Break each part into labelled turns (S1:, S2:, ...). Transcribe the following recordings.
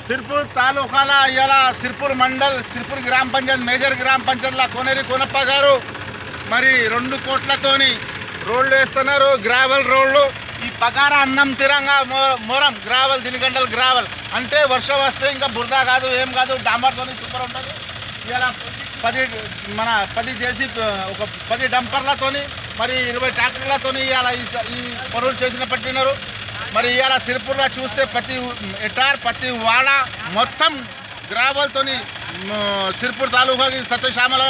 S1: సిర్పూర్ తాలూకాలో ఇలా సిర్పూర్ మండల్ సిర్పూర్ గ్రామ పంచాయత్ మేజర్ గ్రామ పంచాయత్లో కోనేరి కోనప్ప గారు మరి 2 కోట్లతోని రోడ్లు వేస్తున్నారు, గ్రావెల్ రోడ్లు. ఈ పగార అన్నం తిరంగా మొరం గ్రావెల్ దినిగంటలు గ్రావెల్ అంటే వర్షం వస్తే ఇంకా బురద కాదు ఏం కాదు, డాంబర్తోని సూపర్ ఉంటుంది. ఇలా 10 చేసి ఒక 10 డంపర్లతోని మరి 20 ట్రాక్టర్లతోని ఇలా ఈ పనులు చేసిన పట్టినారు. మరి ఇవాళ సిర్పూర్లో చూస్తే ప్రతి వాడ మొత్తం గ్రావెల్తోని సిర్పూర్ తాలూకాకి సత్యశ్యామల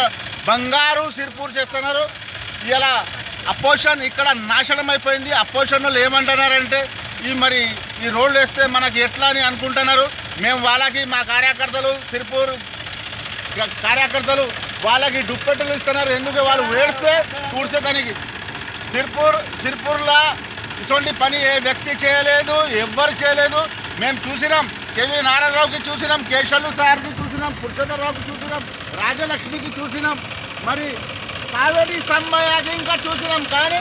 S1: బంగారు సిర్పూర్ చేస్తున్నారు. ఇలా అపోజిషన్ ఇక్కడ నాశనం అయిపోయింది. అపోజిషన్ వాళ్ళు ఏమంటున్నారంటే ఈ రోడ్లు వేస్తే మనకి ఎట్లా అని అనుకుంటున్నారు. మేము వాళ్ళకి మా కార్యకర్తలు సిర్పూర్ కార్యకర్తలు వాళ్ళకి దుప్పట్లు ఇస్తున్నారు. ఎందుకు వాళ్ళు వేడిస్తే కూర్చే దానికి సిర్పూర్లో ఇటువంటి పని ఏ వ్యక్తి చేయలేదు, ఎవ్వరు చేయలేదు. మేము చూసినాం, కేవీ నారాయణరావుకి చూసినాం, కేశవులు సార్కి చూసినాం, పురుషోత్తరరావుకి చూసినాం, రాజలక్ష్మికి చూసినాం, మరి కావేరీ సమ్మయ్యకి ఇంకా చూసినాం. కానీ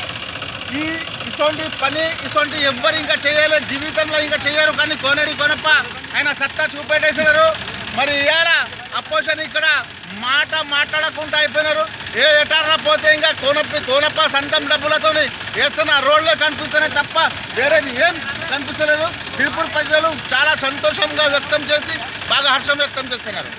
S1: ఇటువంటి ఎవ్వరు ఇంకా చేయలేదు, జీవితంలో ఇంకా చేయరు. కానీ కోనేరి కోనప్ప ఆయన సత్తా చూపెట్టేసినారు. మరి ఇవాళ అపోజిషన్ ఇక్కడ మాట్లాడకుండా అయిపోయినారు. ఏ ఎటారా పోతే ఇంకా కోనప్ప సొంతం డబ్బులతో వేస్తున్న రోడ్లే కనిపిస్తున్నాయి తప్ప వేరేది ఏం కనిపిస్తలేదు. సిర్పూర్ ప్రజలు చాలా సంతోషంగా వ్యక్తం చేసి బాగా హర్షం వ్యక్తం చేస్తున్నారు.